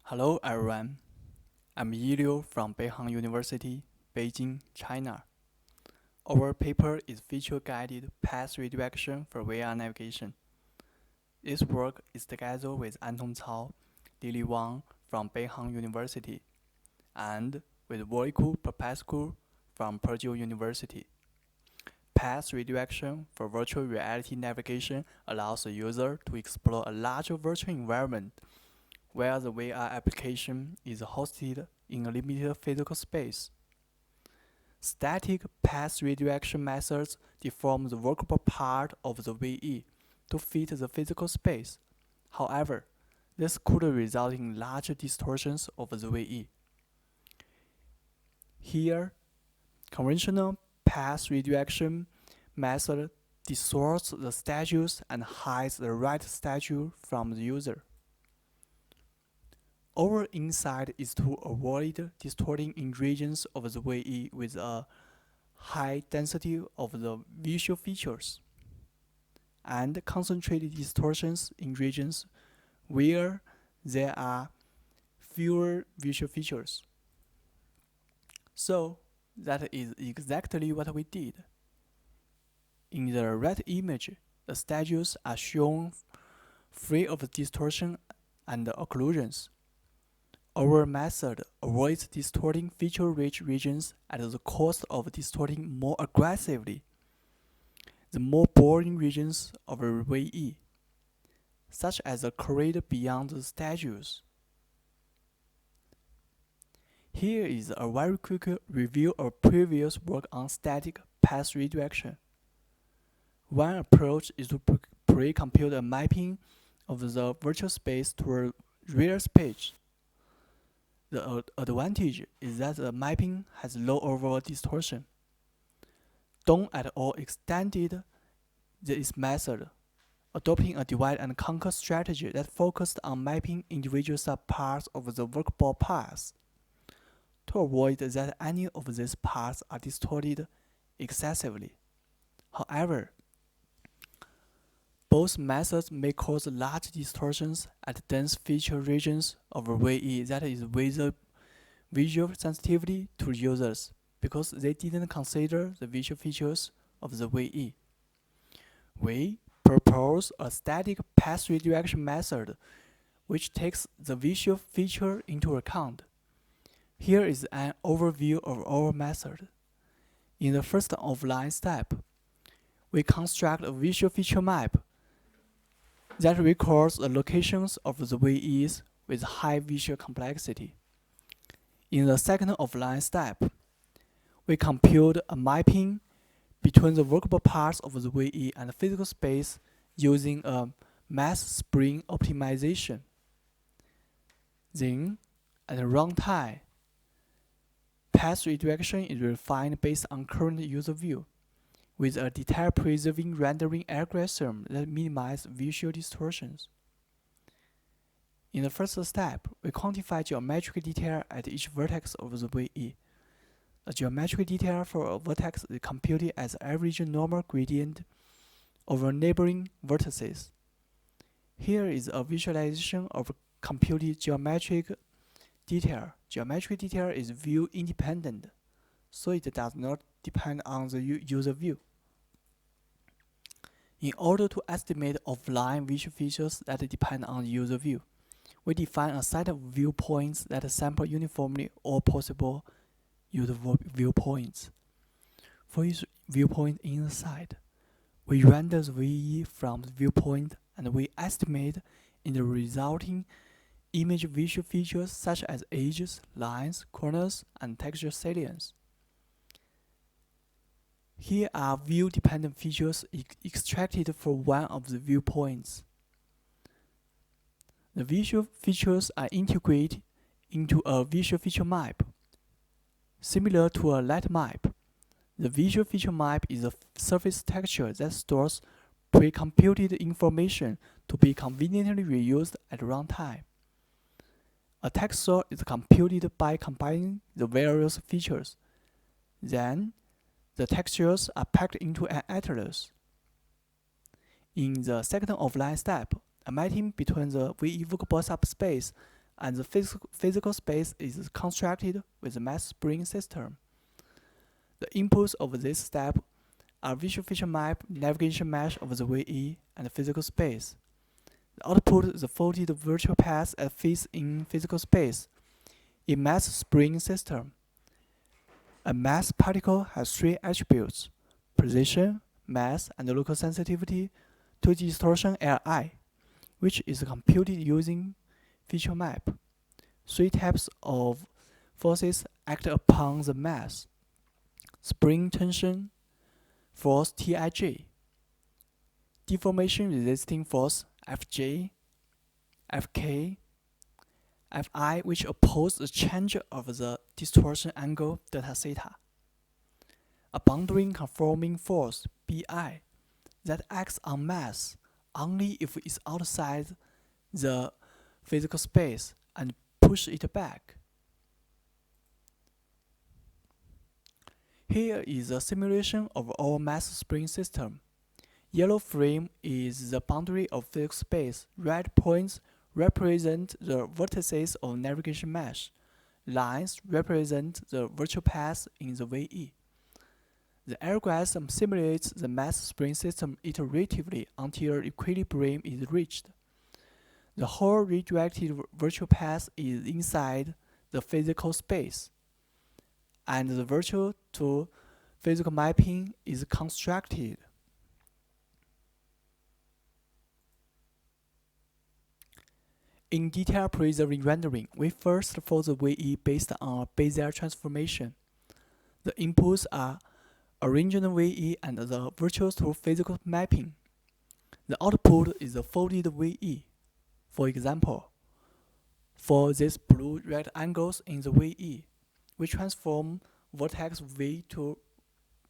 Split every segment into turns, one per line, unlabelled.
Hello everyone, I'm Yi Liu from Beihang University, Beijing, China. Our paper is feature-guided path redirection for VR navigation. This work is together with Anton Cao, Lili Wang from Beihang University, and with Voiku Popescu from Purdue University. Path redirection for virtual reality navigation allows the user to explore a larger virtual environment where the VR application is hosted in a limited physical space. Static path redirection methods deform the workable part of the VE to fit the physical space. However, this could result in large distortions of the VE. Here, conventional path redirection method distorts the statues and hides the right statue from the user. Our insight is to avoid distorting in regions of the VE with a high density of the visual features, and concentrate distortions in regions where there are fewer visual features. So that is exactly what we did. In the right image, the statues are shown free of distortion and occlusions. Our method avoids distorting feature-rich regions at the cost of distorting more aggressively the more boring regions of a VE, such as the corridor beyond the statues. Here is a very quick review of previous work on static path redirection. One approach is to pre-compute a mapping of the virtual space to a real space. The advantage is that the mapping has low overall distortion. Don't at all extended this method, adopting a divide and conquer strategy that focused on mapping individual subparts of the workable path, to avoid that any of these parts are distorted excessively. However, both methods may cause large distortions at dense feature regions of VE that is with visual sensitivity to users because they didn't consider the visual features of the VE. We propose a static path redirection method which takes the visual feature into account. Here is an overview of our method. In the first offline step, we construct a visual feature map that records the locations of the VEs with high visual complexity. In the second offline step, we compute a mapping between the workable parts of the VE and the physical space using a mass spring optimization. Then, at runtime, path redirection is refined based on current user view, with a detail-preserving rendering algorithm that minimizes visual distortions. In the first step, we quantify geometric detail at each vertex of the VE. The geometric detail for a vertex is computed as average normal gradient over neighboring vertices. Here is a visualization of computed geometric detail. Geometric detail is view independent, so it does not depend on the user view. In order to estimate offline visual features that depend on the user view, we define a set of viewpoints that sample uniformly all possible user viewpoints. For each viewpoint inside, we render the VE from the viewpoint and we estimate in the resulting image visual features such as edges, lines, corners, and texture salience. Here are view-dependent features extracted from one of the viewpoints. The visual features are integrated into a visual feature map. Similar to a light map, the visual feature map is a surface texture that stores pre-computed information to be conveniently reused at runtime. A texture is computed by combining the various features. Then, the textures are packed into an atlas. In the second offline step, a mapping between the VE workable subspace and the physical space is constructed with the mass spring system. The inputs of this step are visual feature map, navigation mesh of the VE, and physical space. The output is a folded virtual path that fits in physical space. In mass spring system, a mass particle has three attributes: position, mass, and local sensitivity to distortion Li, which is computed using feature map. Three types of forces act upon the mass: spring tension force Tij, deformation resisting force Fj, Fk, Fi, which oppose the change of the distortion angle delta theta, a boundary conforming force Bi that acts on mass only if it's outside the physical space and push it back. Here is a simulation of our mass spring system. Yellow frame is the boundary of physical space. Red points represent the vertices of navigation mesh. Lines represent the virtual path in the VE. The algorithm simulates the mass spring system iteratively until equilibrium is reached. The whole redirected virtual path is inside the physical space, and the virtual to physical mapping is constructed. In detail preserving rendering, we first fold the VE based on a Bezier transformation. The inputs are original VE and the virtual to physical mapping. The output is the folded VE. For example, for these blue rectangles in the VE, we transform vertex V to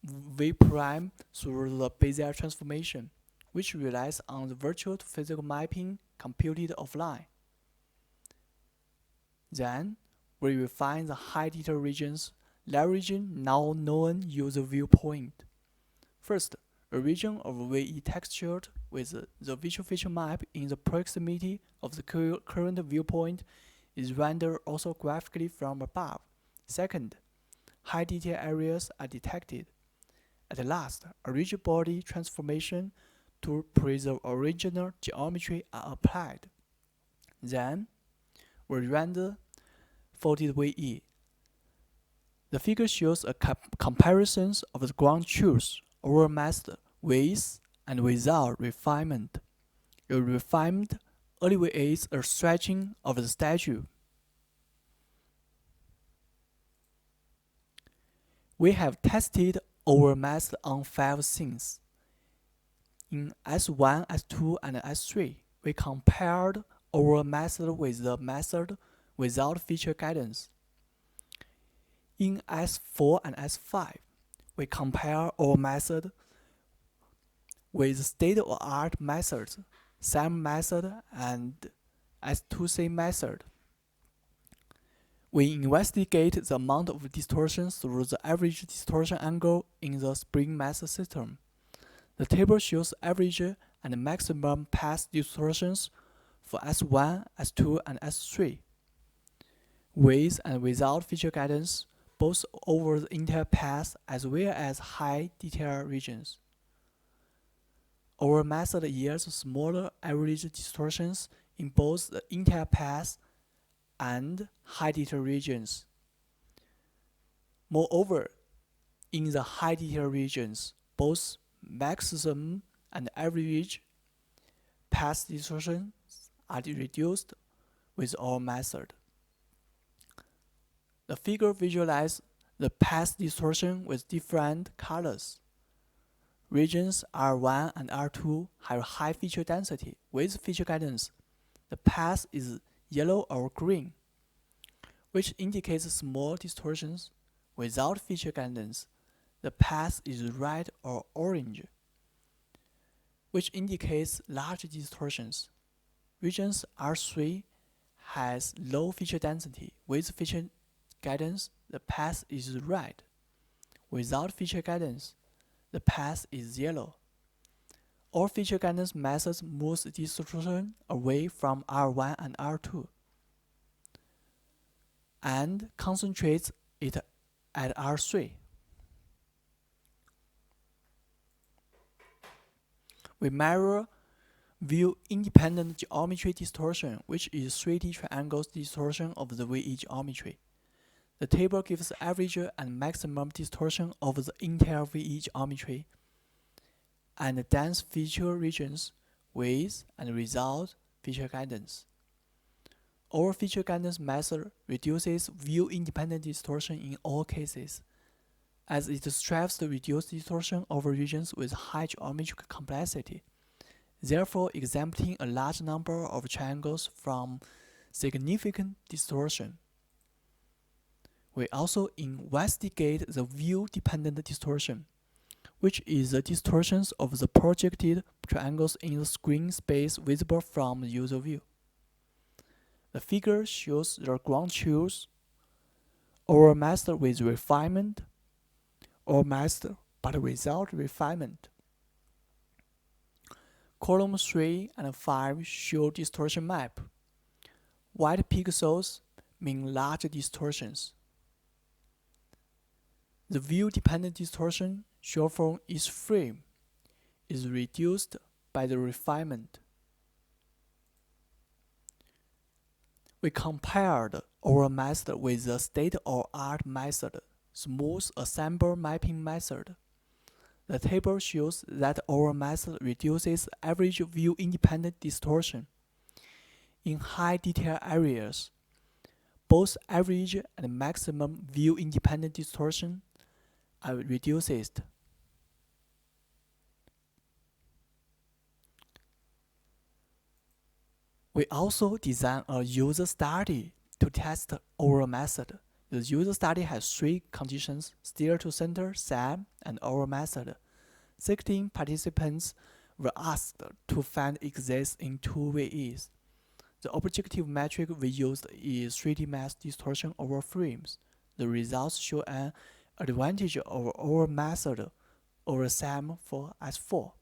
V prime through the Bezier transformation, which relies on the virtual to physical mapping computed offline. Then, we refine the high detail regions, leveraging now known user viewpoint. First, a region of VE textured with the visual feature map in the proximity of the current viewpoint is rendered orthographically from above. Second, high detail areas are detected. At last, a rigid body transformation to preserve original geometry are applied. Then, we render folded VE. The figure shows a comparison of the ground truth over masked with and without refinement. A refinement alleviates a stretching of the statue. We have tested our method on 5 scenes. In S1, S2, and S3, we compared our method with the method without feature guidance. In S4 and S5, we compare our method with state-of-the-art methods, SAM method and S2C method. We investigate the amount of distortion through the average distortion angle in the spring mass system. The table shows average and maximum path distortions for S1, S2, and S3, with and without feature guidance, both over the entire path as well as high detail regions. Our method yields smaller average distortions in both the entire path and high detail regions. Moreover, in the high detail regions, both maximum and average path distortions are reduced with our method. The figure visualizes the path distortion with different colors. Regions R1 and R2 have high feature density. With feature guidance, the path is yellow or green, which indicates small distortions. Without feature guidance, the path is red or orange, which indicates large distortions. Regions R3 has low feature density. With feature guidance, the path is red. Without feature guidance, the path is yellow. All feature guidance methods move distortion away from R1 and R2. and concentrates it at R3. We measure view-independent geometry distortion, which is 3D triangles distortion of the VE geometry. The table gives average and maximum distortion of the entire VE geometry and dense feature regions with and without feature guidance. Our feature guidance method reduces view-independent distortion in all cases, as it strives to reduce distortion over regions with high geometric complexity, therefore exempting a large number of triangles from significant distortion. We also investigate the view-dependent distortion, which is the distortions of the projected triangles in the screen space visible from the user view. The figure shows the ground truth, or master with refinement, or master but without refinement. Column 3 and 5 show distortion map. White pixels mean large distortions. The view-dependent distortion shown from each frame is reduced by the refinement. We compared our method with the state-of-the-art method, smooth assemble mapping method. The table shows that our method reduces average view-independent distortion. In high detail areas, both average and maximum view-independent distortion are reduced. We also designed a user study to test our method. The user study has 3 conditions: steer to center, SAM, and our method. 16 participants were asked to find exists in 2 VEs. The objective metric we used is 3D mass distortion over frames. The results show an advantage of our method over SAM for S4,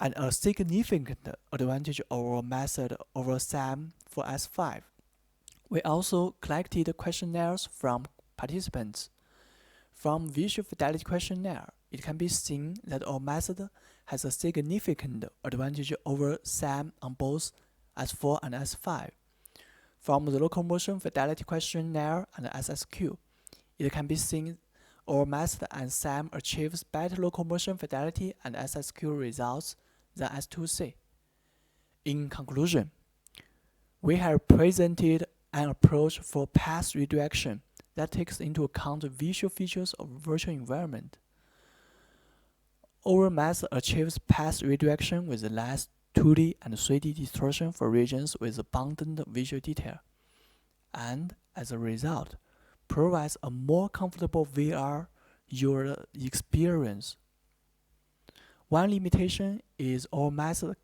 and a significant advantage of our method over SAM for S5. We also collected questionnaires from participants. From visual fidelity questionnaire, it can be seen that our method has a significant advantage over SAM on both S4 and S5. From the locomotion fidelity questionnaire and SSQ, it can be seen our method and SAM achieves better locomotion fidelity and SSQ results than S2C. In conclusion, we have presented an approach for path redirection that takes into account the visual features of virtual environment. Our method achieves path redirection with less 2D and 3D distortion for regions with abundant visual detail, and as a result, provides a more comfortable VR user experience. One limitation is our method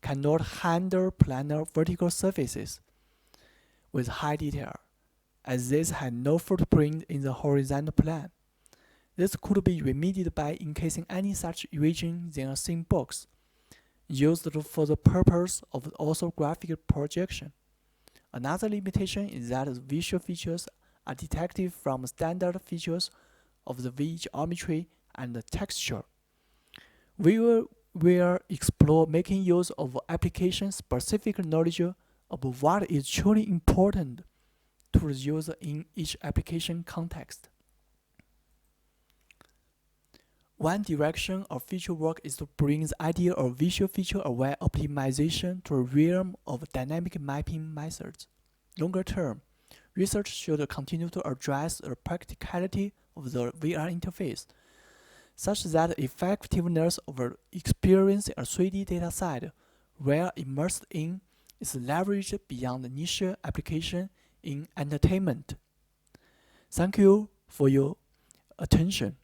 cannot handle planar vertical surfaces with high detail, as this has no footprint in the horizontal plane. This could be remedied by encasing any such region in a thin box, used for the purpose of orthographic projection. Another limitation is that the visual features are detected from standard features of the V geometry and the texture. We will explore making use of application-specific knowledge of what is truly important to the user in each application context. One direction of feature work is to bring the idea of visual feature-aware optimization to a realm of dynamic mapping methods. Longer term, research should continue to address the practicality of the VR interface, such that the effectiveness of experiencing a 3D dataset where immersed in is leveraged beyond the niche application in entertainment. Thank you for your attention.